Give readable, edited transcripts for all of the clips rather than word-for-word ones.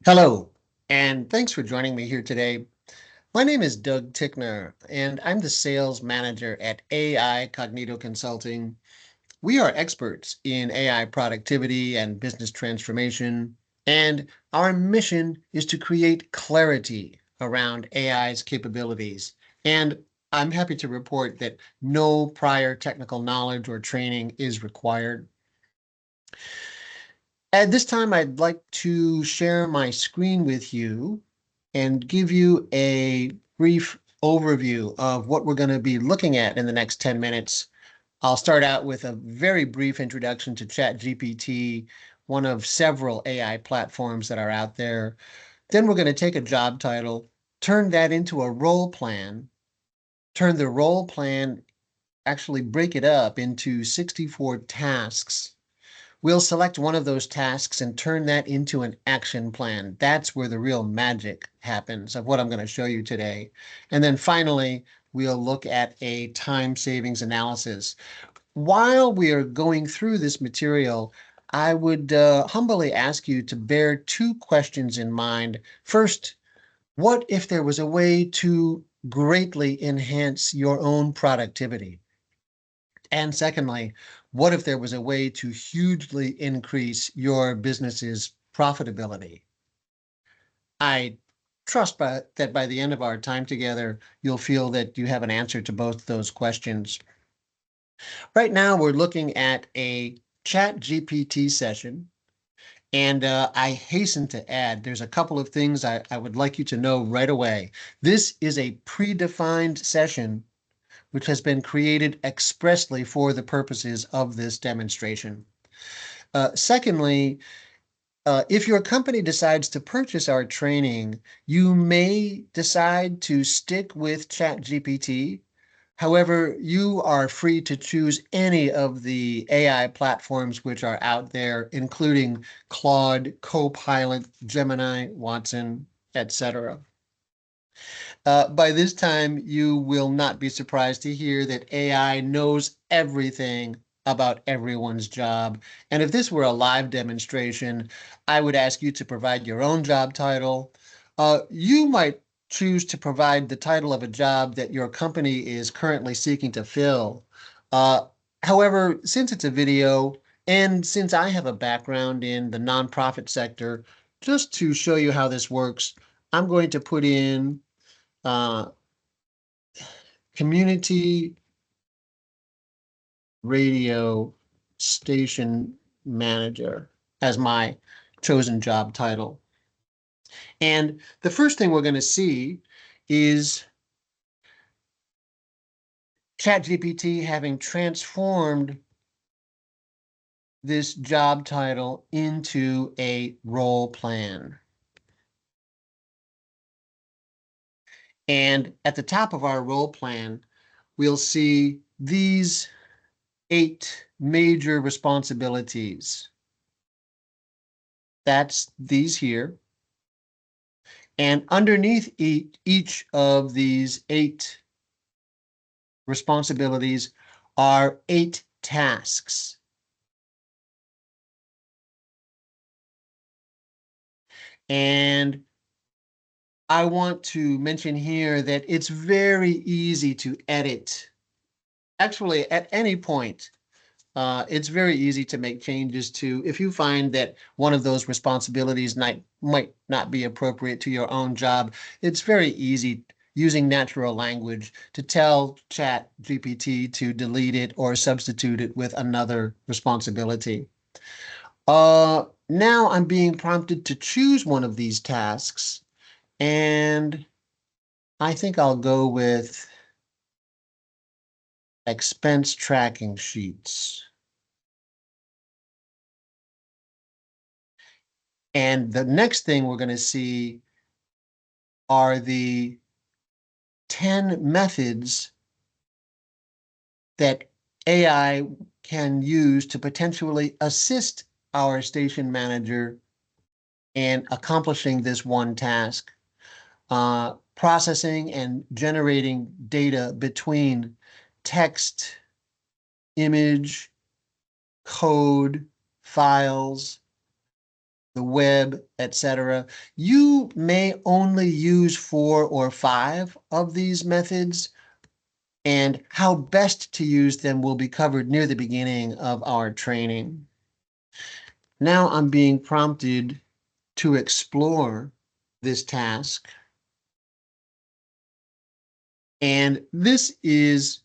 Hello, and thanks for joining me here today. My name is Doug Tickner, and I'm the sales manager at AI Cognito Consulting. We are experts in AI productivity and business transformation, and our mission is to create clarity around AI's capabilities. And I'm happy to report that no prior technical knowledge or training is required. At this time, I'd like to share my screen with you and give you a brief overview of what we're going to be looking at in the next 10 minutes. I'll start out with a very brief introduction to ChatGPT, one of several AI platforms that are out there. Then we're going to take a job title, turn that into a role plan, turn the role plan, actually break it up into 64 tasks. We'll select one of those tasks and turn that into an action plan. That's where the real magic happens of what I'm going to show you today. And then finally, we'll look at a time savings analysis. While we are going through this material, I would humbly ask you to bear two questions in mind. First, what if there was a way to greatly enhance your own productivity? And secondly, what if there was a way to hugely increase your business's profitability? I trust that by the end of our time together, you'll feel that you have an answer to both those questions. Right now, we're looking at a Chat GPT session. And I hasten to add, there's a couple of things I would like you to know right away. This is a predefined session which has been created expressly for the purposes of this demonstration. Secondly, if your company decides to purchase our training, you may decide to stick with ChatGPT. However, you are free to choose any of the AI platforms which are out there, including Claude, Copilot, Gemini, Watson, etc. By this time, you will not be surprised to hear that AI knows everything about everyone's job. And if this were a live demonstration, I would ask you to provide your own job title. You might choose to provide the title of a job that your company is currently seeking to fill. Uh, However, since it's a video, and since I have a background in the nonprofit sector, just to show you how this works, I'm going to put in uh, community radio station manager as my chosen job title. And the first thing we're going to see is ChatGPT having transformed this job title into a role plan. And at the top of our role plan, we'll see these 8 major responsibilities. That's these here. And underneath each of these 8 responsibilities are 8 tasks. And I want to mention here that it's very easy to edit. Actually, at any point, it's very easy to make changes to if you find that one of those responsibilities might not be appropriate to your own job. It's very easy using natural language to tell Chat GPT to delete it or substitute it with another responsibility. Now I'm being prompted to choose one of these tasks, and I think I'll go with expense tracking sheets. And the next thing we're going to see are the 10 methods that AI can use to potentially assist our station manager in accomplishing this one task, processing and generating data between text, image, code, files, the web, etc. You may only use 4 or 5 of these methods, and how best to use them will be covered near the beginning of our training. Now I'm being prompted to explore this task. And this is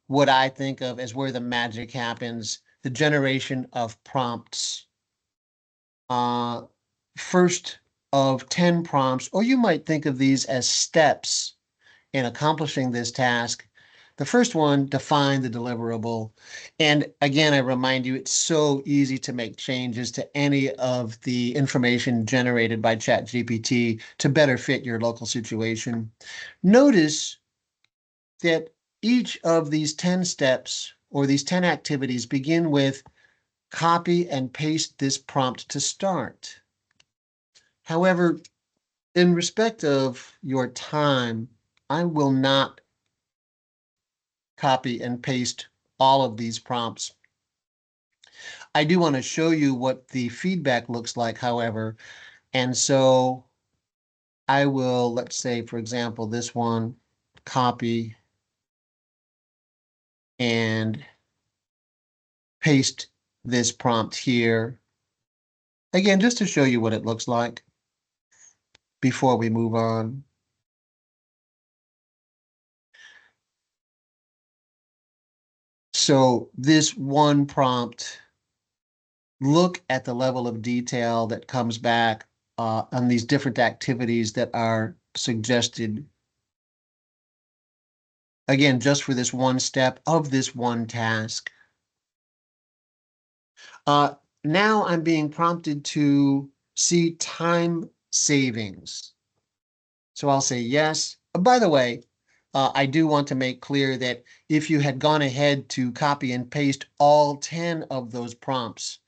what I think of as where the magic happens, the generation of prompts. Uh, First of 10 prompts, or you might think of these as steps in accomplishing this task. The first one, define the deliverable. And again, I remind you, it's so easy to make changes to any of the information generated by ChatGPT to better fit your local situation. Notice that each of these 10 steps or these 10 activities begin with copy and paste this prompt to start. However, in respect of your time, I will not copy and paste all of these prompts. I do want to show you what the feedback looks like, however, and so I will, let's say, for example, this one, copy and paste this prompt here. Again, just to show you what it looks like before we move on. So this one prompt, look at the level of detail that comes back on these different activities that are suggested. Again, just for this one step of this one task. Uh, Now I'm being prompted to see time savings. So I'll say yes. By the way, I do want to make clear that if you had gone ahead to copy and paste all 10 of those prompts,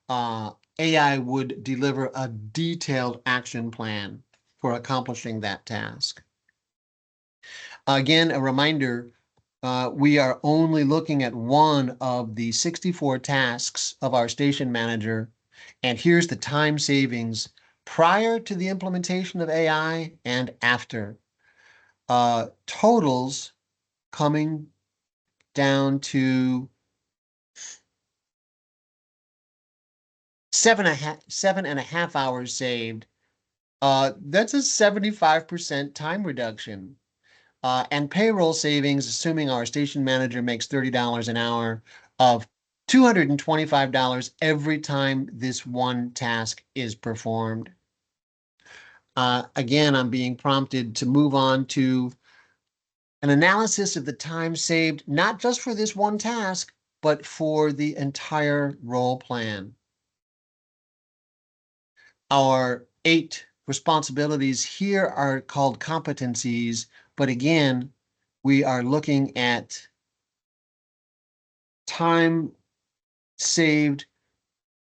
AI would deliver a detailed action plan for accomplishing that task. Again, a reminder, we are only looking at one of the 64 tasks of our station manager, and here's the time savings prior to the implementation of AI and after. Totals coming down to 7.5 hours saved. That's a 75% time reduction. And payroll savings, assuming our station manager makes $30 an hour, of $225 every time this one task is performed. Again, I'm being prompted to move on to an analysis of the time saved, not just for this one task, but for the entire role plan. Our 8 responsibilities here are called competencies, but again, we are looking at time saved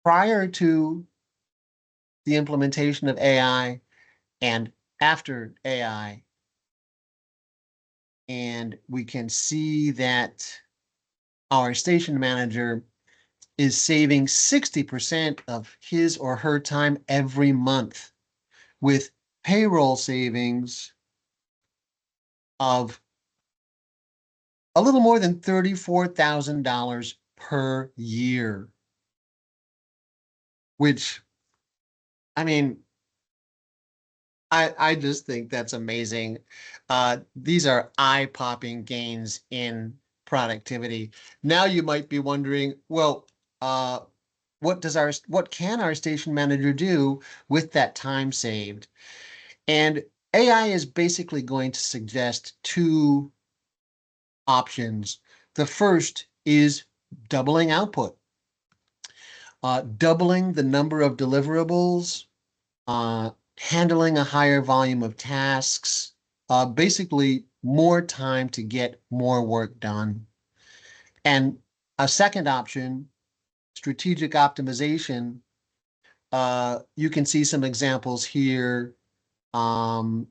prior to the implementation of AI and after AI. And we can see that our station manager is saving 60% of his or her time every month, with payroll savings of a little more than $34,000 per year, which, I mean, I just think that's amazing. These are eye-popping gains in productivity. Now you might be wondering, well, what can our station manager do with that time saved? And AI is basically going to suggest 2 options. The first is doubling output, doubling the number of deliverables, handling a higher volume of tasks, basically more time to get more work done. And a second option, strategic optimization, you can see some examples here. Chat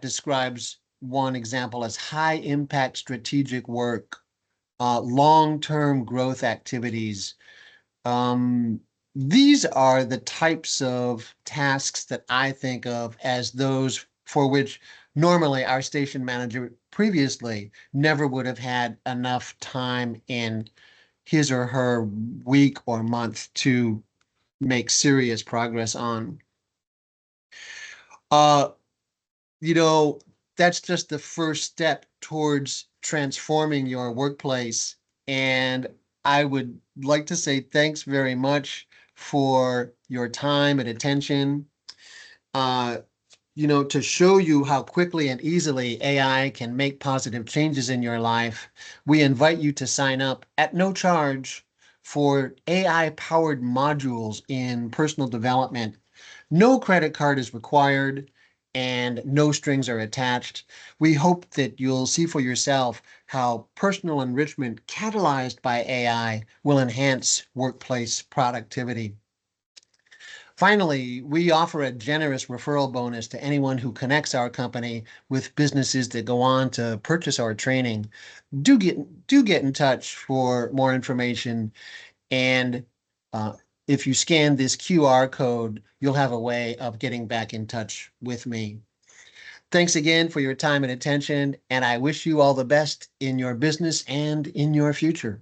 describes one example as high impact strategic work, long-term growth activities. Um, these are the types of tasks that I think of as those for which normally our station manager previously never would have had enough time in his or her week or month to make serious progress on. Uh, you know, that's just the first step towards transforming your workplace. And I would like to say thanks very much for your time and attention. Uh, to show you how quickly and easily AI can make positive changes in your life, we invite you to sign up at no charge for AI-powered modules in personal development. No credit card is required and no strings are attached. We hope that you'll see for yourself how personal enrichment catalyzed by AI will enhance workplace productivity. Finally, we offer a generous referral bonus to anyone who connects our company with businesses that go on to purchase our training. Do get in touch for more information, and uh, if you scan this QR code, you'll have a way of getting back in touch with me. Thanks again for your time and attention, and I wish you all the best in your business and in your future.